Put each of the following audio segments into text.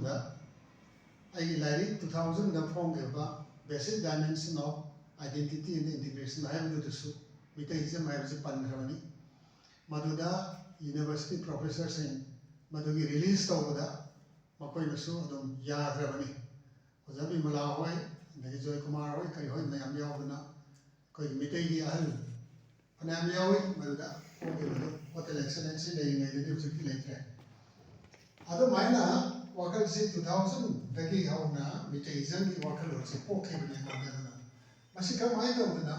ꯃꯇꯝꯗ ꯑꯩꯒꯤ ꯂꯥꯏꯔꯤꯛ 2000ꯗ ꯐꯣꯡꯈꯤꯕ basic dimension of identity and integration ꯍꯥꯏꯕꯗꯨꯗꯁꯨ ꯃꯤꯇꯩꯏꯖꯝ ꯍꯥꯏꯕꯁꯤ ꯄꯟꯈ꯭ꯔꯕꯅꯤ ꯃꯗꯨꯗ ꯌꯨꯅꯤꯚꯔꯁꯤꯇꯤ ꯄ꯭ꯔꯣꯐꯦꯁꯔꯁꯤꯡ ꯃꯗꯨꯒꯤ ꯔꯤꯂꯤꯖ ꯇꯧꯕꯗ ꯃꯈꯣꯏꯅꯁꯨ ꯑꯗꯨꯝ ꯌꯥꯈ꯭ꯔꯕꯅꯤ ꯑꯣꯖꯥ ꯕꯤꯃꯂꯥ ꯍꯣꯏ ꯑꯗꯒꯤ ꯖꯣꯏꯀꯨꯃꯥꯔ ꯍꯣꯏ ꯀꯔꯤ ꯍꯣꯏ ꯃꯌꯥꯝ ꯌꯥꯎꯗꯅ ꯑꯩꯈꯣꯏꯒꯤ ꯃꯤꯇꯩꯒꯤ ꯑꯍꯜ ꯐꯅꯌꯥꯝ ꯌꯥꯎꯏ ꯃꯗꯨꯗ ꯐꯣꯡꯈꯤꯕꯗꯨ ꯍꯣꯇꯦꯜ ꯑꯦꯛꯁꯂꯦꯟꯁꯤ ꯂꯩꯔꯤꯉꯩꯗꯗꯤ ꯍꯧꯖꯤꯛꯇꯤ ꯂꯩꯇ꯭ꯔꯦ ꯑꯗꯨꯃꯥꯏꯅ ꯋꯥꯈꯜꯁꯤ 2000ꯗꯒꯤ ꯍꯧꯅ ꯃꯤꯇꯩꯏꯖꯝꯒꯤ ꯋꯥꯈꯜꯂꯣꯟꯁꯤ ꯄꯣꯛꯈꯤꯕꯅꯤ ꯑꯩꯉꯣꯟꯗ ꯃꯁꯤ ꯀꯔꯝꯍꯥꯏꯅ ꯇꯧꯗꯅ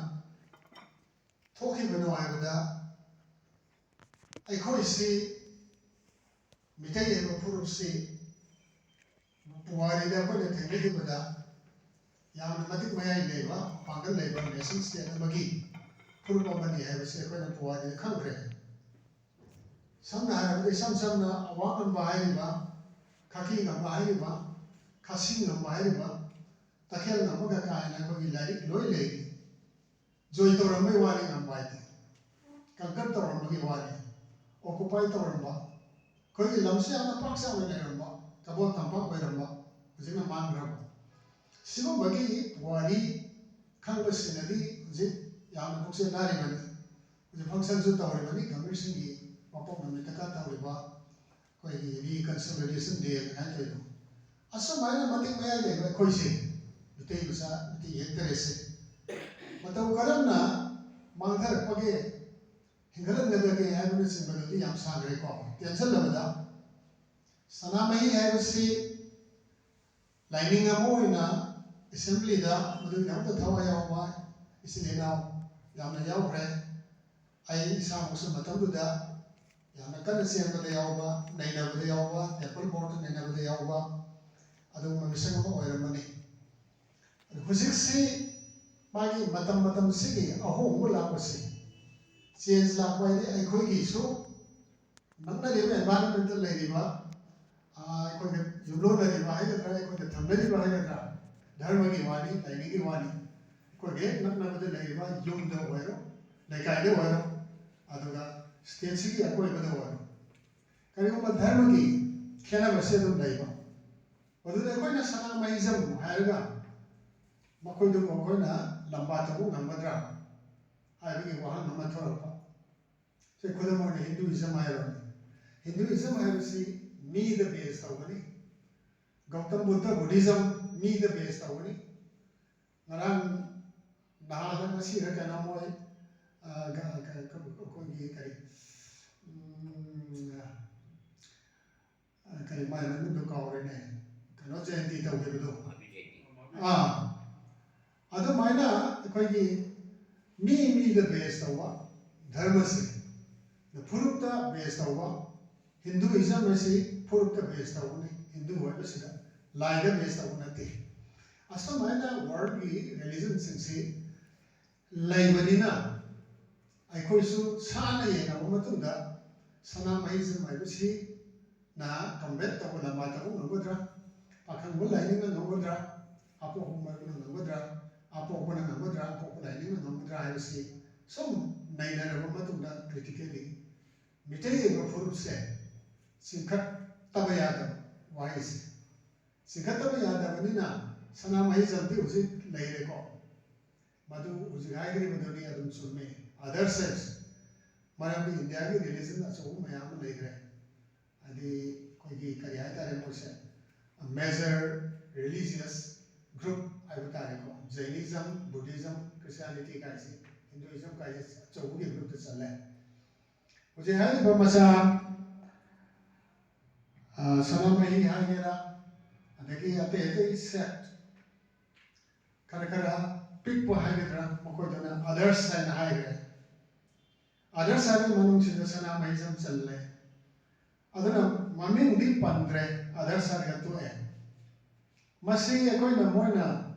ꯊꯣꯛꯈꯤꯕꯅꯣ ꯍꯥꯏꯕꯗ ꯑꯩꯈꯣꯏꯁꯤ ꯃꯤꯇꯩ ꯍꯥꯏꯕ ꯐꯨꯔꯨꯞꯁꯤ ꯄꯨꯋꯥꯔꯤꯗ ꯑꯩꯈꯣꯏꯅ ꯊꯦꯡꯅꯈꯤꯕꯗ ꯌꯥꯝꯅ ꯃꯇꯤꯛ ꯃꯌꯥꯏ ꯂꯩꯕ ꯃꯄꯥꯡꯒꯜ ꯂꯩꯕ ꯅꯦꯁꯟ ꯁ꯭ꯇꯦꯠ ꯑꯃꯒꯤ ꯐꯨꯔꯨꯞ ꯑꯃꯅꯤ ꯍꯥꯏꯕꯁꯤ ꯑꯩꯈꯣꯏꯅ ꯄꯨꯋꯥꯔꯤꯗ ꯈꯪꯈ꯭ꯔꯦ ꯁꯝꯅ ꯍꯥꯏꯔꯕꯗ ꯏꯁꯝ ꯁꯝꯅ ꯑꯋꯥꯡ ꯉꯝꯕ ꯍꯥꯏꯔꯤꯕ ꯈꯥꯀꯤ ꯉꯝꯕ ꯍꯥꯏꯔꯤꯕ ꯈꯥꯁꯤ ꯉꯝꯕ ꯍꯥꯏꯔꯤꯕ ꯇꯈꯦꯜ ꯉꯝꯕꯒ ꯀꯥꯏꯅ ꯑꯩꯈꯣꯏꯒꯤ ꯂꯥꯏꯔꯤꯛ ꯂꯣꯏ ꯂꯩꯔꯤ ꯖꯣꯏ ꯇꯧꯔꯝꯕꯒꯤ ꯋꯥꯅꯤ ꯉꯝꯕ ꯍꯥꯏꯗꯤ ꯀꯟꯀꯔ ꯇꯧꯔꯝꯕꯒꯤ ꯋꯥꯅꯤ ꯑꯣꯀꯨꯄꯥꯏ ꯇꯧꯔꯝꯕ ꯑꯩꯈꯣꯏꯒꯤ ꯂꯝꯁꯤ ꯌꯥꯝꯅ ꯄꯥꯛ ꯆꯥꯎꯅ ꯂꯩꯔꯝꯕ ꯀꯕꯣꯜ ꯇꯝꯄꯥꯛ ꯑꯣꯏꯔꯝꯕ ꯍꯧꯖꯤꯛꯅ ꯃꯥꯡꯈ꯭ꯔꯕ ꯁꯤꯒꯨꯝꯕꯒꯤ ꯋꯥꯔꯤ ꯈꯪꯕꯁꯤꯅꯗꯤ ꯍꯧꯖꯤꯛ ꯌꯥꯝꯅ ꯄꯨꯛꯆꯦꯜ ꯅꯥꯔꯤꯕꯅꯤ ꯍꯧꯖꯤꯛ ꯐꯪꯁꯟꯁꯨ ꯇꯧꯔꯤꯕꯅꯤ ꯒꯝꯚꯤꯔꯁꯤꯡꯒꯤ ꯃꯄꯣꯛ ꯅꯨꯃꯤꯠꯇꯒ ꯇꯧꯔꯤꯕ ꯑꯩꯈꯣꯏꯒꯤ ꯔꯤꯀꯟꯁꯤꯂꯔꯦꯁꯟ ꯗꯦ ꯀꯥꯏꯅ ꯇꯧꯔꯤꯗꯣ ꯑꯁꯨꯃꯥꯏꯅ ꯃꯇꯤꯛ ꯃꯌꯥꯏ ꯂꯩꯕ ꯑꯩꯈꯣꯏꯁꯦ ꯃꯤꯇꯩ ꯃꯆꯥ ꯃꯤꯇꯩ ꯌꯦꯛꯇꯔꯦꯁꯦ ꯃꯇꯧ ꯀꯔꯝꯅ ꯃꯥꯡꯊꯔꯛꯄꯒꯦ ꯍꯤꯡꯒꯠꯂꯛꯅꯕꯒꯦ ꯍꯥꯏꯕꯅꯆꯤꯡꯕꯗꯨꯗꯤ ꯌꯥꯝ ꯁꯥꯡꯈ꯭ꯔꯦꯀꯣ ꯇꯦꯟꯁꯤꯜꯂꯕꯗ ꯁꯅꯥꯃꯍꯤ ꯍꯥꯏꯕꯁꯤ ꯂꯥꯏꯅꯤꯡ ꯑꯃ ꯑꯣꯏꯅ ꯑꯦꯁꯦꯝꯕ꯭ꯂꯤꯗ ꯃꯗꯨꯒꯤꯗꯃꯛꯇ ꯊꯋꯥꯏ ꯌꯥꯎꯕ ꯏꯆꯤꯜ ꯏꯅꯥꯎ ꯌꯥꯝꯅ ꯌꯥꯎꯈ꯭ꯔꯦ ꯑꯩ ꯏꯁꯥꯃꯛꯁꯨ ꯃꯇꯝꯗꯨꯗ ꯌꯥꯝꯅ ꯀꯟꯅ ꯆꯦꯟꯕꯗ ꯌꯥꯎꯕ ꯅꯩꯅꯕꯗ ꯌꯥꯎꯕ ꯇꯦꯝꯄꯜ ꯕꯣꯔꯗ ꯅꯩꯅꯕꯗ ꯌꯥꯎꯕ ꯑꯗꯨꯒꯨꯝꯕ ꯃꯤꯁꯛ ꯑꯃ ꯑꯣꯏꯔꯝꯕꯅꯤ ꯍꯧꯖꯤꯛꯁꯤ ꯃꯥꯒꯤ ꯃꯇꯝꯁꯤꯒꯤ ꯑꯍꯣꯡꯕ ꯂꯥꯛꯄꯁꯤ ꯆꯦꯟꯖ ꯂꯥꯛꯄ ꯍꯥꯏꯗꯤ ꯑꯩꯈꯣꯏꯒꯤꯁꯨ ꯅꯛꯅꯔꯤꯕ ꯑꯦꯟꯚꯥꯏꯔꯟꯃꯦꯟꯇ ꯂꯩꯔꯤꯕ ꯑꯩꯈꯣꯏꯅ ꯌꯨꯝꯂꯣꯟꯅꯔꯤꯕ ꯍꯥꯏꯒꯗ꯭ꯔꯥ ꯑꯩꯈꯣꯏꯅ ꯊꯝꯅꯔꯤꯕ ꯍꯥꯏꯒꯗ꯭ꯔꯥ ꯙꯔꯃꯒꯤ ꯋꯥꯅꯤ ꯂꯥꯏꯅꯤꯡꯒꯤ ꯋꯥꯅꯤ ꯑꯩꯈꯣꯏꯒꯤ ꯍꯦꯛ ꯅꯛꯅꯕꯗ ꯂꯩꯔꯤꯕ ꯌꯨꯝꯗ ꯑꯣꯏꯔꯣ ꯂꯩꯀꯥꯏꯗ ꯑꯣꯏꯔꯣ ꯑꯗꯨꯒ ꯁ꯭ꯇꯦꯠꯁꯤꯒꯤ ꯑꯀꯣꯏꯕꯗ ꯑꯣꯏꯔꯣ ꯀꯔꯤꯒꯨꯝꯕ ꯙꯔꯃꯒꯤ ꯈꯦꯠꯅꯕꯁꯤ ꯑꯗꯨꯝ ꯂꯩꯕ ꯑꯗꯨꯗ ꯑꯩꯈꯣꯏꯅ ꯁꯅꯥꯃꯍꯤꯖꯝ ꯍꯥꯏꯔꯒ ꯃꯈꯣꯏꯗꯨꯕꯨ ꯑꯩꯈꯣꯏꯅ ꯂꯝꯕꯥ ꯇꯧꯕ ꯉꯝꯒꯗ꯭ꯔꯥ ꯍꯥꯏꯕꯒꯤ ꯋꯥꯍꯪ ꯑꯃ ꯊꯣꯔꯛꯄ ꯁꯤ ꯈꯨꯗꯝ ꯑꯣꯏꯅ ꯍꯤꯟꯗꯨꯏꯖꯝ ꯍꯥꯏꯔꯣꯅꯤ ꯍꯤꯟꯗꯨꯏꯖꯝ ꯍꯥꯏꯕꯁꯤ ꯃꯤꯗ ꯕꯦꯖ ꯇꯧꯒꯅꯤ ꯒꯧꯇꯝ ꯕꯨꯗꯙ ꯕꯨꯙꯤꯖꯝ ꯃꯤꯗ ꯕꯦꯖ ꯇꯧꯒꯅꯤ ꯉꯔꯥꯡ ꯅꯍꯥꯟ ꯉꯁꯤꯔ ꯀꯩꯅꯣꯝ ꯃꯣꯏ ꯑꯩꯈꯣꯏꯒꯤ ꯀꯔꯤ ꯃꯥꯏ ꯃꯃꯤꯡꯗꯣ ꯀꯥꯎꯔꯦꯅꯦ ꯀꯩꯅꯣ ꯖꯌꯟꯇꯤ ꯇꯧꯈꯤꯕꯗꯣ ꯑꯗꯨꯃꯥꯏꯅ ꯑꯩꯈꯣꯏꯒꯤ ꯃꯤꯗ ꯕꯦꯖ ꯇꯧꯕ ꯙꯔꯃꯁꯤ ꯐꯨꯔꯨꯞꯇ ꯕꯦꯖ ꯇꯧꯕ ꯍꯤꯟꯗꯨꯏꯖꯝ ꯑꯁꯤ ꯐꯨꯔꯨꯞꯇ ꯕꯦꯖ ꯇꯧꯕꯅꯤ ꯍꯤꯟꯗꯨ ꯍꯥꯏꯕꯁꯤꯗ ꯂꯥꯏꯗ ꯕꯦꯖ ꯇꯧꯕ ꯅꯠꯇꯦ ꯑꯁꯨꯃꯥꯏꯅ ꯋꯥꯔꯜꯒꯤ ꯔꯤꯂꯤꯖꯟꯁꯤꯡꯁꯤ ꯂꯩꯕꯅꯤꯅ ꯑꯩꯈꯣꯏꯁꯨ ꯁꯥꯟꯅ ꯌꯦꯡꯉꯕ ꯃꯇꯨꯡꯗ ꯁꯅꯥꯃꯍꯤꯖꯝ ꯍꯥꯏꯕꯁꯤ ꯀꯝꯕꯦꯠ ꯇꯧꯕ ꯂꯝꯕꯥ ꯇꯧꯕ ꯉꯝꯒꯗ꯭ꯔꯥ ꯄꯥꯈꯪꯕ ꯂꯥꯏꯅꯤꯡꯅ ꯉꯝꯒꯗ꯭ꯔꯥ ꯑꯄꯣꯛꯄ ꯃꯔꯨꯅ ꯉꯝꯒꯗ꯭ꯔꯥ ꯑꯄꯣꯛꯄꯅ ꯉꯝꯒꯗ꯭ꯔꯥ ꯑꯄꯣꯛꯄ ꯂꯥꯏꯅꯤꯡꯅ ꯉꯝꯒꯗ꯭ꯔꯥ ꯍꯥꯏꯕꯁꯤ ꯁꯨꯝ ꯅꯩꯅꯔꯕ ꯃꯇꯨꯡꯗ ꯀ꯭ꯔꯤꯇꯤꯀꯦꯜꯂꯤ ꯃꯤꯇꯩ ꯑꯣꯏꯕ ꯐꯨꯔꯨꯞꯁꯦ ꯆꯤꯡꯈꯠꯇꯕ ꯌꯥꯗꯕ ꯋꯥꯍꯩꯁꯦ ꯆꯤꯡꯈꯠꯇꯕ ꯌꯥꯗꯕꯅꯤꯅ ꯁꯅꯥꯃꯍꯤꯖꯝꯗꯤ ꯍꯧꯖꯤꯛ ꯂꯩꯔꯦꯀꯣ ꯃꯗꯨ ꯍꯧꯖꯤꯛ ꯍꯥꯏꯈ꯭ꯔꯤꯕꯗꯨꯅꯤ ꯑꯗꯨꯝ ꯆꯨꯝꯃꯤ ꯑꯗꯔ ꯁꯦꯟꯁ ꯃꯔꯝꯗꯤ ꯏꯟꯗꯤꯌꯥꯒꯤ ꯔꯤꯂꯤꯖꯟ ꯑꯆꯧꯕ ꯃꯌꯥꯝ ꯑꯃ ꯂꯩꯈ꯭ꯔꯦ ꯍꯥꯏꯗꯤ ꯑꯩꯈꯣꯏꯒꯤ ꯀꯔꯤ ꯍꯥꯏꯇꯥꯔꯦ ꯃꯣꯏꯁꯦ ꯃꯦꯖꯔ ꯔꯤꯂꯤꯖꯤꯌꯁ ꯒ꯭ꯔꯨꯞ ꯍꯥꯏꯕ ꯇꯥꯔꯦꯀꯣ ꯖꯩꯅꯤꯖꯝ ꯕꯨꯙꯤꯖꯝ ꯈ꯭ꯔꯤꯁꯇꯤꯌꯥꯅꯤꯇꯤ ꯀꯥꯏꯁꯤ ꯍꯤꯟꯗꯨꯏꯖꯝ ꯀꯥꯏꯁꯤ ꯑꯆꯧꯕꯒꯤ ꯒ꯭ꯔꯨꯞꯇ ꯆꯜꯂꯦ ꯍꯧꯖꯤꯛ ꯍꯥꯏꯔꯤꯕ ꯃꯆꯥ ꯁꯅꯥꯃꯍꯤ ꯍꯥꯏꯒꯦꯔꯥ ꯑꯗꯒꯤ ꯑꯇꯩ ꯑꯇꯩ ꯁꯦꯠ ꯈꯔ ꯄꯤꯛꯄ ꯍꯥꯏꯒꯗ꯭ꯔꯥ ꯃꯈꯣꯏꯗꯨꯅ ꯑꯗꯔꯁ ꯍꯥꯏꯅ ꯍꯥꯏꯈ꯭ꯔꯦ ꯑꯗꯔꯁ ꯍꯥꯏꯕꯒꯤ ꯃꯅꯨꯡꯁꯤꯗ ꯁꯅꯥꯃꯍꯤꯖꯝ ꯆꯜꯂꯦ ꯑꯗꯨꯅ ꯃꯃꯤꯡꯗꯤ ꯄꯟꯗ꯭ꯔꯦ ꯑꯗꯔꯁ ꯍꯥꯏꯔꯒ ꯇꯣꯛꯑꯦ ꯃꯁꯤ ꯑꯩꯈꯣꯏꯅ ꯃꯣꯏꯅ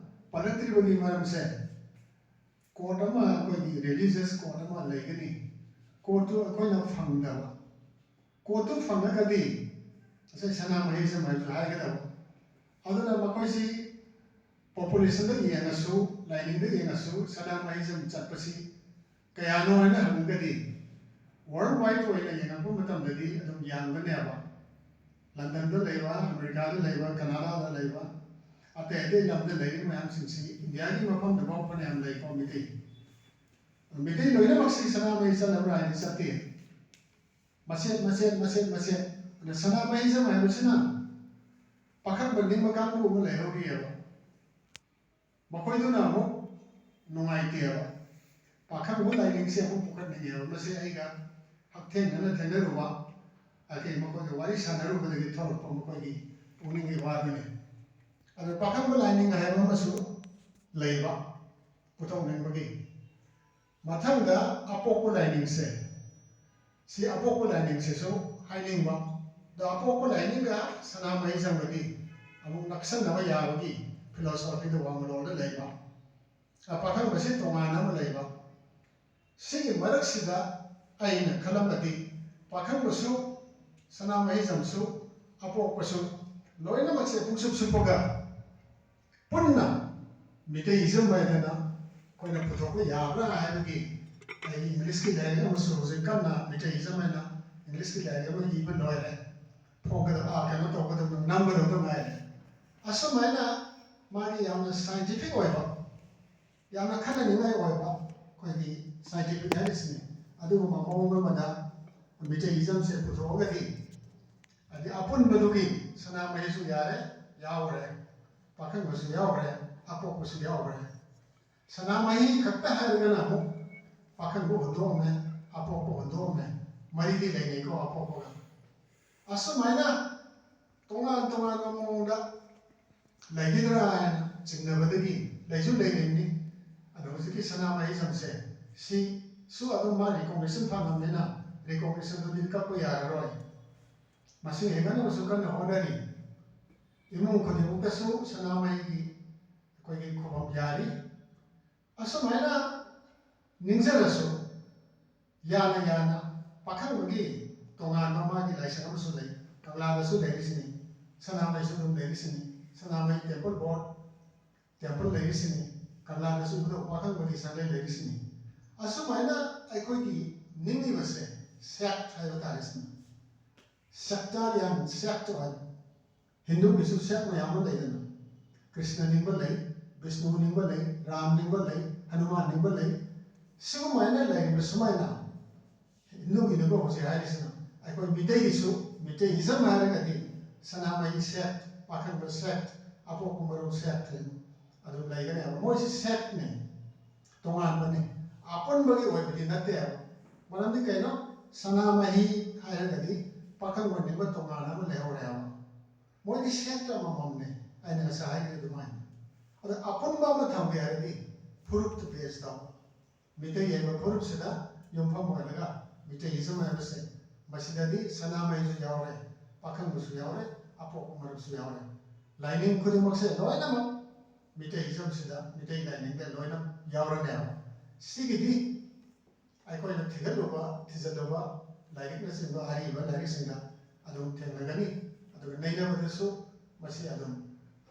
ꯄꯜꯂꯛꯇ꯭ꯔꯤꯕꯒꯤ ꯃꯔꯝꯁꯦ ꯀꯣꯔꯠ ꯑꯃ ꯑꯩꯈꯣꯏꯒꯤ ꯔꯤꯂꯤꯖꯤꯌꯁ ꯀꯣꯔꯠ ꯑꯃ ꯂꯩꯒꯅꯤ ꯀꯣꯔꯠꯇꯨ ꯑꯩꯈꯣꯏꯅ ꯐꯪꯗꯕ ꯀꯣꯔꯠꯇꯨ ꯐꯪꯉꯒꯗꯤ ꯉꯁꯥꯏ ꯁꯅꯥꯃꯍꯤꯖꯝ ꯍꯥꯏꯕꯁꯨ ꯍꯥꯏꯒꯗꯕ ꯑꯗꯨꯅ ꯃꯈꯣꯏꯁꯤ ꯄꯣꯄꯨꯂꯦꯁꯟꯗ ꯌꯦꯡꯉꯁꯨ ꯂꯥꯏꯅꯤꯡꯗ ꯌꯦꯡꯉꯁꯨ ꯁꯅꯥꯃꯍꯤꯖꯝ ꯆꯠꯄꯁꯤ ꯀꯌꯥꯅꯣ ꯍꯥꯏꯅ ꯍꯪꯉꯒꯗꯤ ꯋꯥꯔꯜ ꯋꯥꯏड ꯑꯣꯏꯅ ꯌꯦꯡꯉꯛꯄ ꯃꯇꯝꯗꯗꯤ ꯑꯗꯨꯝ ꯌꯥꯝꯒꯅꯦꯕ ꯂꯟꯗꯟꯗ ꯂꯩꯕ, ꯑꯃꯦꯔꯤꯀꯥꯗ ꯂꯩꯕ, ꯀꯅꯥꯗꯥꯗ ꯂꯩꯕ, ꯑꯇꯩ ꯑꯇꯩ ꯂꯝꯗ ꯂꯩꯔꯤꯕ ꯃꯌꯥꯝꯁꯤꯡꯁꯤ ꯏꯟꯗꯤꯌꯥꯒꯤ ꯃꯐꯝꯗ ꯐꯥꯎꯕ ꯐꯅꯌꯥꯝ ꯂꯩꯀꯣ ꯃꯤꯇꯩ. ꯃꯤꯇꯩ ꯂꯣꯏꯅꯃꯛꯁꯤ ꯁꯅꯥꯃꯍꯤ ꯆꯠꯂꯕ꯭ꯔꯥ ꯍꯥꯏꯗꯤ ꯆꯠꯇꯦ. ꯃꯆꯦꯠ ꯃꯆꯦꯠ ꯑꯗ ꯁꯅꯥꯃꯍꯤꯖꯝ ꯍꯥꯏꯕꯁꯤꯅ ꯄꯥꯈꯪꯕ ꯅꯤꯡꯕ ꯀꯥꯡꯕꯨ ꯑꯃ ꯂꯩꯍꯧꯔꯤꯑꯕ. ꯃꯈꯣꯏꯗꯨꯅ ꯑꯃꯨꯛ ꯅꯨꯡꯉꯥꯏꯇꯦꯕ. ꯄꯥꯈꯪꯕ ꯂꯥꯏꯅꯤꯡꯁꯦ ꯑꯃꯨꯛ ꯄꯨꯈꯠꯅꯤꯡꯉꯦꯕ. ꯃꯁꯤ ꯑꯩꯒ ꯍꯛꯊꯦꯡꯅꯅ ꯊꯦꯡꯅꯔꯨꯕ ꯑꯩꯈꯣꯏ ꯃꯈꯣꯏꯒ ꯋꯥꯔꯤ ꯁꯥꯟꯅꯔꯨꯕꯗꯒꯤ ꯊꯣꯛꯂꯛꯄ ꯃꯈꯣꯏꯒꯤ ꯄꯨꯛꯅꯤꯡꯒꯤ ꯋꯥꯗꯨꯅꯤ. ꯑꯗꯣ ꯄꯥꯈꯪꯕ ꯂꯥꯏꯅꯤꯡ ꯍꯥꯏꯕ ꯑꯃꯁꯨ ꯂꯩꯕ ꯄꯨꯊꯣꯛꯅꯤꯡꯕꯒꯤ. ꯃꯊꯪꯗ ꯑꯄꯣꯛꯄ ꯂꯥꯏꯅꯤꯡꯁꯦ, ꯁꯤ ꯑꯄꯣꯛꯄ ꯂꯥꯏꯅꯤꯡꯁꯤꯁꯨ ꯍꯥꯏꯅꯤꯡꯕ. ꯑꯗꯣ ꯑꯄꯣꯛꯄ ꯂꯥꯏꯅꯤꯡꯒ ꯁꯅꯥꯃꯍꯤꯖꯝꯒꯗꯤ ꯑꯃꯨꯛ ꯅꯛꯁꯟꯅꯕ ꯌꯥꯕꯒꯤ ꯐꯤꯂꯣꯁꯣꯐꯤꯗ ꯋꯥꯡꯃꯂꯣꯝꯗ ꯂꯩꯕ. ꯄꯥꯈꯪꯕꯁꯤ ꯇꯣꯉꯥꯟꯅ ꯑꯃ ꯂꯩꯕ. ꯁꯤꯒꯤ ꯃꯔꯛꯁꯤꯗ ꯑꯩꯅ ꯈꯜꯂꯝꯕꯗꯤ ꯄꯥꯈꯪꯕꯁꯨ ꯁꯅꯥꯃꯍꯤꯖꯝꯁꯨ ꯑꯄꯣꯛꯄꯁꯨ ꯂꯣꯏꯅꯃꯛꯁꯦ ꯄꯨꯡꯁꯨꯞ ꯁꯨꯞꯄꯒ ꯄꯨꯟꯅ ꯃꯤꯇꯩꯏꯖꯝ ꯍꯥꯏꯗꯅ ꯑꯩꯈꯣꯏꯅ ꯄꯨꯊꯣꯛꯄ ꯌꯥꯕ꯭ꯔꯥ ꯍꯥꯏꯕꯒꯤ ꯑꯩ ꯏꯪꯂꯤꯁꯀꯤ ꯂꯥꯏꯔꯤꯛ ꯑꯃꯁꯨ ꯍꯧꯖꯤꯛ ꯀꯟꯅ ꯃꯤꯇꯩꯏꯖꯝ ꯍꯥꯏꯅ ꯏꯪꯂꯤꯁꯀꯤ ꯂꯥꯏꯔꯤꯛ ꯑꯃ ꯏꯕ ꯂꯣꯏꯔꯦ. ꯀꯩꯅꯣ ꯇꯧꯒꯗꯕ ꯅꯝꯒꯗꯕ ꯉꯥꯏꯔꯦ. ꯑꯁꯨꯃꯥꯏꯅ ꯃꯥꯒꯤ ꯌꯥꯝꯅ ꯁꯥꯏꯟꯇꯤꯐꯤꯛ ꯑꯣꯏꯕ, ꯌꯥꯝꯅ ꯈꯟꯅꯅꯤꯡꯉꯥꯏ ꯑꯣꯏꯕ ꯑꯩꯈꯣꯏꯒꯤ ꯁꯥꯏꯟꯇꯤꯐꯤꯛ ꯍꯥꯏꯔꯤꯁꯤꯅꯤ. ꯑꯗꯨꯒꯨꯝꯕ ꯃꯑꯣꯡ ꯑꯃꯗ ꯃꯤꯇꯩꯏꯖꯝꯁꯦ ꯄꯨꯊꯣꯛꯑꯒꯗꯤ ꯍꯥꯏꯗꯤ ꯑꯄꯨꯟꯕꯗꯨꯒꯤ ꯁꯅꯥꯃꯍꯤꯁꯨ ꯌꯥꯔꯦ, ꯌꯥꯎꯔꯦ, ꯄꯥꯈꯪꯕꯁꯨ ꯌꯥꯎꯔꯦ, ꯑꯄꯣꯛꯄꯁꯨ ꯌꯥꯎꯔꯦ. ꯁꯅꯥꯃꯍꯤ ꯈꯛꯇ ꯍꯥꯏꯔꯒꯅ ꯑꯃꯨꯛ ꯄꯥꯈꯪꯕ ꯍꯨꯟꯗꯣꯛꯑꯝꯃꯦ, ꯑꯄꯣꯛꯄ ꯍꯨꯟꯗꯣꯛꯑꯝꯃꯦ. ꯃꯔꯤꯗꯤ ꯂꯩꯅꯩꯀꯣ ꯑꯄꯣꯛꯄꯒ. ꯑꯁꯨꯃꯥꯏꯅ ꯇꯣꯉꯥꯟ ꯇꯣꯉꯥꯟꯕ ꯃꯑꯣꯡꯗ ꯂꯩꯒꯗ꯭ꯔꯥ ꯍꯥꯏꯅ ꯆꯤꯡꯅꯕꯗꯒꯤ ꯂꯩꯁꯨ ꯂꯩꯔꯤꯕꯅꯤ. ꯑꯗꯣ ꯍꯧꯖꯤꯛꯀꯤ ꯁꯅꯥꯃꯍꯤꯖꯝꯁꯦ ꯁꯤꯁꯨ ꯑꯗꯨꯝ ꯃꯥ ꯔꯤꯀꯣꯒꯅꯤꯁꯟ ꯐꯪꯉꯕꯅꯤ나 ꯔꯤꯀꯣꯒꯅꯤꯁꯟꯗꯨꯗꯤ ꯀꯛꯄ ꯌꯥꯔꯔꯣꯏ. ꯃꯁꯤ ꯍꯦꯟꯒꯠꯅꯕꯁꯨ ꯀꯟꯅ ꯍꯣꯠꯅꯔꯤ. ꯏꯃꯨꯡ ꯈꯨꯗꯤꯡꯃꯛꯇꯁꯨ ꯁꯅꯥꯃꯍꯤꯒꯤ ꯑꯩꯈꯣꯏꯒꯤ ꯈꯨꯕꯝ ꯌꯥꯔꯤ. ꯑꯁꯨꯃꯥꯏꯅ ꯅꯤꯡꯖꯔꯁꯨ ꯌꯥꯅ ꯄꯥꯈꯪꯕꯒꯤ ꯇꯣꯉꯥꯟꯕ ꯃꯥꯒꯤ ꯂꯥꯏꯁꯪ ꯑꯃꯁꯨ ꯂꯩ. ꯀꯪꯂꯥꯗꯁꯨ ꯂꯩꯔꯤꯁꯤꯅꯤ, ꯁꯅꯥꯃꯍꯤꯁꯨ ꯑꯗꯨꯝ ꯂꯩꯔꯤꯁꯤꯅꯤ. ꯁꯅꯥꯃꯍꯤ ꯇꯦꯝꯄꯜ ꯕꯣꯔꯗ ꯇꯦꯝꯄꯜ ꯂꯩꯔꯤꯁꯤꯅꯤ. ꯀꯪꯂꯥꯗꯁꯨ ꯄꯥꯈꯪꯕꯒꯤ ꯁꯪꯂꯩ ꯂꯩꯔꯤꯁꯤꯅꯤ. ꯑꯁꯨꯃꯥꯏꯅ ꯑꯩꯈꯣꯏꯒꯤ ꯅꯤꯡꯂꯤꯕꯁꯦ ꯁꯦꯛ ꯍꯥꯏꯕ ꯇꯥꯔꯦꯁꯤꯅꯤ. ꯁꯦꯛꯇꯥꯔꯤꯌꯥꯟ ꯁꯦꯛꯇ ꯍꯥꯏꯕ. hinduꯒꯤꯁꯨ ꯁꯦꯛ ꯃꯌꯥꯝ ꯑꯃ ꯂꯩꯗꯅ. ꯀ꯭ꯔꯤꯁꯅ ꯅꯤꯡꯕ ꯂꯩ, ꯕꯤष्णꯨ ꯅꯤꯡꯕ ꯂꯩ, ꯔꯥꯝ ꯅꯤꯡꯕ ꯂꯩ, ꯍꯅꯨꯃꯥꯟ ꯅꯤꯡꯕ ꯂꯩ. ꯁꯤꯒꯨꯝꯃꯥꯏꯅ ꯂꯩꯔꯤꯕ ꯁꯨꯃꯥꯏꯅ hinduꯒꯤꯅꯤꯀꯣ ꯍꯧꯖꯤꯛ ꯍꯥꯏꯔꯤꯁꯤꯅ. ꯑꯩꯈꯣꯏ ꯃꯤꯇꯩꯒꯤꯁꯨ ꯃꯤꯇꯩꯏꯖꯝ ꯍꯥꯏꯔꯒꯗꯤ ꯁꯅꯥꯃꯍꯤ ꯁꯦꯛ, ꯄꯥꯈꯪꯕ ꯁꯦꯛ, ꯑꯄꯣꯛꯄ ꯃꯔꯨ ꯁꯦꯛ ꯑꯗꯨ ꯂꯩꯒꯅꯦꯕ. ꯃꯣꯏꯁꯤ ꯁꯦꯛꯅꯤ, ꯇꯣꯉꯥꯟꯕꯅꯤ, ꯑꯄꯨꯟꯕꯒꯤ ꯑꯣꯏꯕꯗꯤ ꯅꯠꯇꯦꯕ. ꯃꯔꯝꯗꯤ ꯀꯩꯅꯣ, ꯁꯅꯥꯃꯍꯤ ꯍꯥꯏꯔꯒꯗꯤ ꯄꯥꯈꯪꯕ ꯅꯤꯡꯕ ꯇꯣꯉꯥꯟꯅ ꯑꯃ ꯂꯩꯍꯧꯔꯦꯕ. ꯃꯣꯏꯗꯤ ꯁꯦꯛꯇ ꯑꯃꯃꯝꯅꯤ, ꯑꯩꯅ ꯉꯁꯥꯏ ꯍꯥꯏꯈꯤꯕ ꯑꯗꯨꯃꯥꯏꯅ. ꯑꯗ ꯑꯄꯨꯟꯕ ꯑꯃ ꯊꯝꯒꯦ ꯍꯥꯏꯔꯗꯤ ꯐꯨꯔꯨꯞꯇ ꯕꯦꯁ ꯇꯧꯕ. ꯃꯤꯇꯩ ꯍꯥꯏꯕ ꯐꯨꯔꯨꯞꯁꯤꯗ ꯌꯨꯝꯐꯝ ꯑꯣꯏꯔꯒ ꯃꯤꯇꯩꯏꯖꯝ ꯍꯥꯏꯕꯁꯦ ꯃꯁꯤꯗꯗꯤ ꯁꯅꯥꯃꯍꯤꯁꯨ ꯌꯥꯎꯔꯦ, ꯄꯥꯈꯪꯕꯁꯨ ꯌꯥꯎꯔꯦ, ꯑꯄꯣꯛꯄ ꯃꯔꯨꯞꯁꯨ ꯌꯥꯎꯔꯦ. ꯂꯥꯏꯅꯤꯡ ꯈꯨꯗꯤꯡꯃꯛꯁꯦ ꯂꯣꯏꯅꯃꯛ ꯃꯤꯇꯩꯏꯖꯝꯁꯤꯗ, ꯃꯤꯇꯩ ꯂꯥꯏꯅꯤꯡꯗ ꯂꯣꯏꯅ ꯌꯥꯎꯔꯅꯦꯕ. ꯁꯤꯒꯤꯗꯤ ꯑꯩꯈꯣꯏꯅ ꯊꯤꯖꯤꯜꯂꯨꯕ ꯂꯥꯏꯔꯤꯛꯅꯆꯤꯡꯕ ꯑꯔꯤꯕ ꯂꯥꯏꯔꯤꯛꯁꯤꯡꯗ ꯑꯗꯨꯝ ꯊꯦꯡꯅꯒꯅꯤ. ꯑꯗꯨꯒ ꯅꯩꯅꯕꯗꯁꯨ ꯃꯁꯤ ꯑꯗꯨꯝ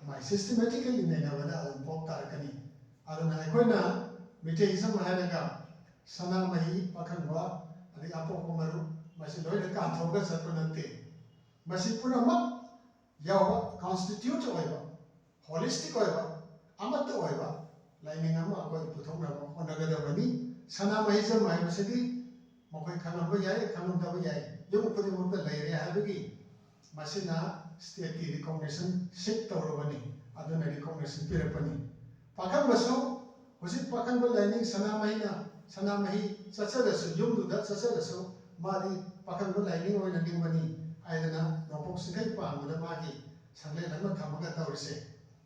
ꯃꯥꯏ ꯁꯤꯁꯇꯦꯃꯦꯇꯤꯀꯦꯜꯂꯤ ꯅꯩꯅꯕꯗ ꯑꯗꯨꯝ ꯄꯣꯞ ꯇꯥꯔꯛꯀꯅꯤ. ꯑꯗꯨꯅ ꯑꯩꯈꯣꯏꯅ ꯃꯤꯇꯩꯏꯖꯝ ꯍꯥꯏꯔꯒ ꯁꯅꯥꯃꯍꯤ, ꯄꯥꯈꯪꯕ, ꯑꯗꯒꯤ ꯑꯄꯣꯛꯄ ꯃꯔꯨꯞ ꯃꯁꯤ ꯂꯣꯏꯅ ꯀꯥꯟꯊꯣꯛꯑꯒ ꯆꯠꯄ ꯅꯠꯇꯦ. ꯃꯁꯤ ꯄꯨꯝꯅꯃꯛ ꯌꯥꯎꯕ ꯀꯟꯁꯇꯤꯇ꯭ꯌꯨꯠ ꯑꯣꯏꯕ, ꯍꯣꯂꯤꯁꯇꯤꯛ ꯑꯣꯏꯕ, ꯑꯃꯠꯇ ꯑꯣꯏꯕ ꯂꯥꯏꯅꯤꯡ ꯑꯃ ꯑꯩꯈꯣꯏ ꯄꯨꯊꯣꯛꯅꯕ ꯍꯣꯠꯅꯒꯗꯕꯅꯤ. ꯁꯅꯥꯃꯍꯤꯖꯝ ꯍꯥꯏꯕꯁꯤꯗꯤ ꯃꯈꯣꯏ ꯈꯪꯂꯝꯕ ꯌꯥꯏ, ꯈꯪꯂꯝꯗꯕ ꯌꯥꯏ, ꯌꯨꯝ ꯈꯨꯗꯤꯡꯃꯛꯇ ꯂꯩꯔꯦ ꯍꯥꯏꯕꯒꯤ ꯃꯁꯤꯅ ꯁ꯭ꯇꯦꯠꯀꯤ ꯔꯤꯀꯣꯒꯅꯤꯁꯟ ꯁꯤꯛ ꯇꯧꯔꯕꯅꯤ. ꯑꯗꯨꯅ ꯔꯤꯀꯣꯒꯅꯤꯁꯟ ꯄꯤꯔꯛꯄꯅꯤ. ꯄꯥꯈꯪꯕꯁꯨ ꯍꯧꯖꯤꯛ ꯄꯥꯈꯪꯕ ꯂꯥꯏꯅꯤꯡ ꯁꯅꯥꯃꯍꯤ ꯆꯠꯆꯔꯁꯨ, ꯌꯨꯝꯗꯨꯗ ꯆꯠꯆꯔꯁꯨ ꯃꯥꯗꯤ ꯄꯥꯈꯪꯕ ꯂꯥꯏꯅꯤꯡ ꯑꯣꯏꯅ ꯅꯤꯡꯕꯅꯤ ꯍꯥꯏꯗꯅ ꯅꯣꯡꯄꯣꯛ ꯆꯤꯡꯈꯩ ꯄꯥꯟꯕꯗ ꯃꯥꯒꯤ ꯁꯪꯂꯦꯟ ꯑꯃ ꯊꯝꯃꯒ ꯇꯧꯔꯤꯁꯦ.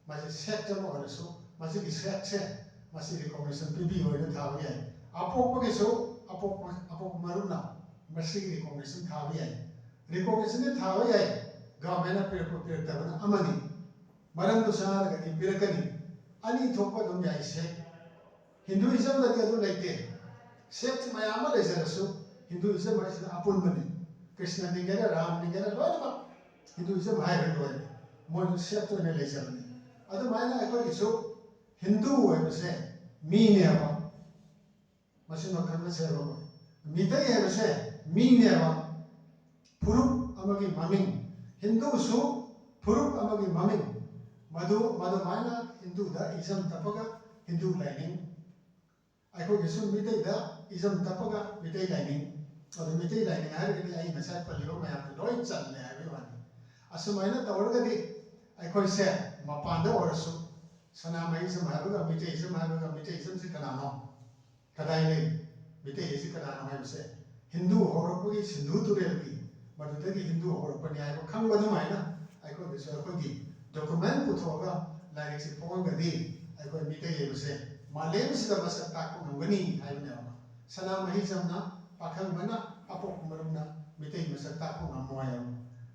ꯃꯁꯤ ꯁꯦꯛꯇ ꯑꯃ ꯑꯣꯏꯔꯁꯨ ꯃꯁꯤꯒꯤ ꯁꯦꯛꯁꯦ ꯃꯁꯤ ꯔꯤꯀꯣꯒꯅꯤꯁꯟ ꯄꯤꯕꯤꯌꯨ ꯑꯣꯏꯅ ꯊꯥꯕ ꯌꯥꯏ. ꯑꯄꯣꯛꯄꯒꯤꯁꯨ ꯑꯄꯣꯛꯄ ꯃꯔꯨꯞꯅ ꯃꯁꯤꯒꯤ ꯔꯤꯀꯣꯒꯅꯤꯁꯟ ꯊꯥꯕ ꯌꯥꯏ. ꯔꯤꯀꯣꯒꯅꯤꯁꯟꯗꯤ ꯊꯥꯕ ꯌꯥꯏ, ꯒꯚꯔꯟꯃꯦꯟꯠꯅ ꯄꯤꯔꯛꯄ ꯄꯤꯔꯛꯇꯕꯅ ꯑꯃꯅꯤ. ꯃꯔꯝꯗꯨ ꯆꯥꯔꯒꯗꯤ ꯄꯤꯔꯛꯀꯅꯤ. ꯑꯅꯤ ꯊꯣꯛꯄ ꯑꯗꯨꯝ ꯌꯥꯏ ꯁꯦꯛ. ꯍꯤꯟꯗꯨꯏꯖꯝꯗꯗꯤ ꯑꯗꯨ ꯂꯩꯇꯦ. ꯁꯦꯛ ꯃꯌꯥꯝ ꯑꯃ ꯂꯩꯖꯔꯁꯨ ꯍꯤꯟꯗꯨꯏꯖꯝ ꯍꯥꯏꯁꯤꯅ ꯑꯄꯨꯟꯕꯅꯤ. ꯀ꯭ꯔꯤꯁꯅ ꯅꯤꯡꯒꯦꯔꯥ, ꯔꯥꯝ ꯅꯤꯡꯒꯦꯔꯥ ꯂꯣꯏꯅꯃꯛ ꯍꯤꯟꯗꯨꯏꯖꯝ ꯍꯥꯏꯔꯒ ꯂꯣꯏꯔꯦ. ꯃꯣꯏꯁꯨ ꯁꯦꯛꯇ ꯑꯣꯏꯅ ꯂꯩꯖꯕꯅꯤ. ꯑꯗꯨꯃꯥꯏꯅ ꯑꯩꯈꯣꯏꯒꯤꯁꯨ ꯍꯤꯟꯗꯨ ꯑꯣꯏꯕꯁꯦ ꯃꯤꯅꯦꯕ. ꯃꯁꯤꯃ ꯈꯪꯅꯁꯦꯕ. ꯃꯤꯇꯩ ꯍꯥꯏꯕꯁꯦ ꯃꯤꯅꯦꯕ. ꯐꯨꯔꯨꯞ ꯑꯃꯒꯤ ꯃꯃꯤꯡ, Hindu su Puruk amagi maming madu mana Hindu da isam tapaga Hindu lining aiko gisun mitei da isam tapaga mitei lining adu mitei lining hari ai nasai paligo mayam loi chan le ai wan asumaina tawraga di aiko se mapanda orasu sana mai isam haruga mitei isam si kanano kadai le mitei isi kanano hai se Hindu horopagi Sindhu turelgi madudagi Hindu horopani aiko khambadu maina aiko gisu aiko gi document puthoga like si phone gadi aiko mitei yebse malem sida basa tak ngani haibne ama sana mahi jamna pakhang mana apok marumna mitei masa tak ngamoya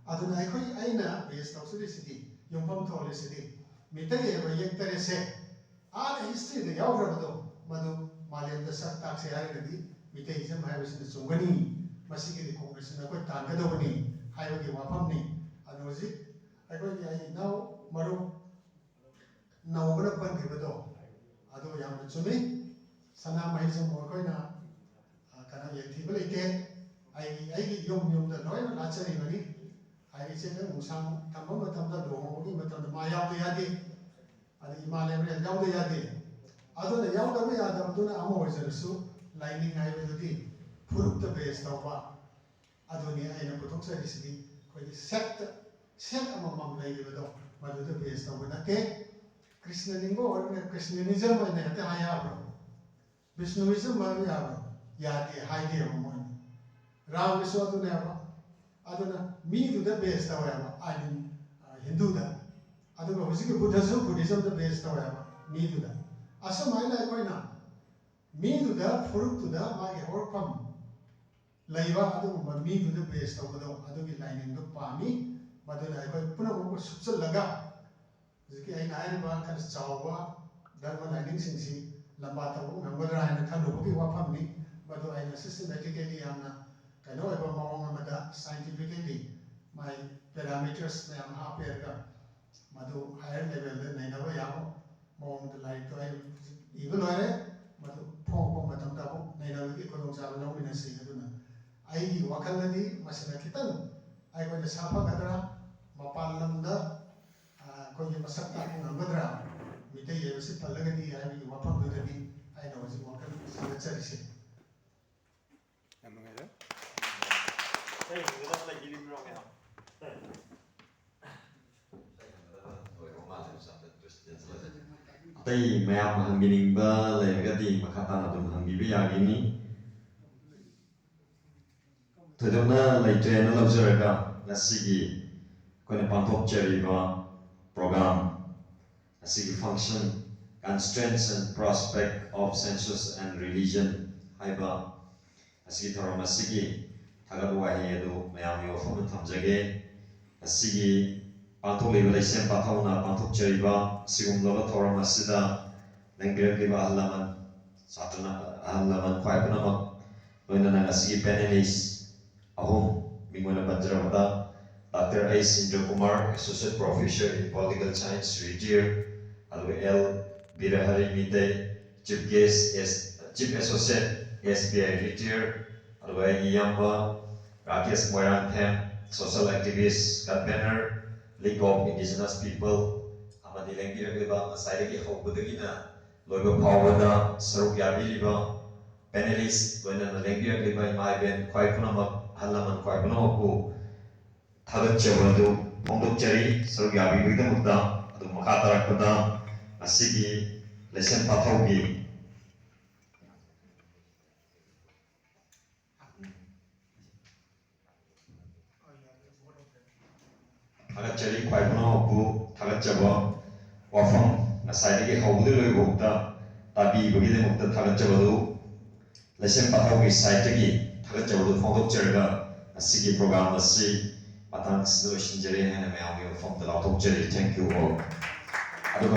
aduna aiko aina base tawsuri sidi yongpam thole sidi mitei yeba yektare se ala history de yagrabado madu malem da sak tak se haigadi mitei jam haibse chungani masigi congress na ko tanggadobani haibagi wafamni anoji aiko ai now maru naugana pan khibado ado yam chumi sana mai jam koina kana yethibal ite ai yom da noina lachari bani ai che na musang thamba matam da do gi matam da ma yaw de yade adi imale re yaw de yade ado na yaw da ba yada do na amo jersu lining ai be di puruk da base tawba ado ni ai na putok sa risidi ko di set amamam leibado maduda base tawba na ke Krishna ningo or Krishnanism ay nagate hayabro Vishnuism maru yabro yati haide amamon Ram Vishwadu neba aduna mi to the base tawaba I mean Hindu da aduna husiki Buddhism the base tawaba mi to the asa maina koina mi to the furuk to the magi horpam laiba adu mi to the base tawado adugi lining do pami maduna ko puna ko subsal laga Jiki ai nai ba kan chawa dharma lining singsi lamba tabu ngamara ai na khalu ki wafam ni badu ai na systematically amna kano eba mawang amada scientifically my parameters na am ha perga madu higher level de nai na ba yamo mawang de lai to ai even ore madu phong matam tabu nai na ki kodong sa lo mina si aduna ai wakal di masana kitan ai ko na safa gadra mapal lamda ko yung masak ta kung ngadra mitay yebsi palagadi ay mi wapam dadi ay na wasi wakal sa charisi ano ngayon Hey, kita lagi di blog ya. Tay mayam hanggining ba legati makata adum hanggibi yagini Tudona laitre na labzaraga nasigi kone pantok cheriba program asigi function constraints and prospect of census and religion haiba asigi thoram asigi thagad wahi adu mayam yo phom thamjage asigi pantok level isem pathauna pantok cheriba sigum lola thoram asida nangre ke ba halaman satana halaman khwai puna loina nang asigi panelists ahum mingona banjramata Dr. A. Sindra Kumar, Associate Professor in Political Science, retired. L. Birahari Mite, Chief Associate, SBI, retired. Yamba, Rakesh Moiranthem, Social Activist, Campaigner, League of Indigenous People, Amadi Lengira, Saidi Hobudagina, Logo Powada, Saruk Yabiliba, Panelists, when an Lengira Liba, my Ben, Kwaipunama, Halaman Kwaipunaku. Thagachawadu pongdokchari sarugyabi bigdamukta adu makatarakpada asigi lesson pathaugi thagachari kwaibuna opu thagachaba wafam nasaidagi haudu loibukta tabi bigdamukta thagachabadu lesson pathaugi saitagi thagachabadu pongdokchariga asigi program asi Matang sinu shinjari hana mayami from the Thank you all.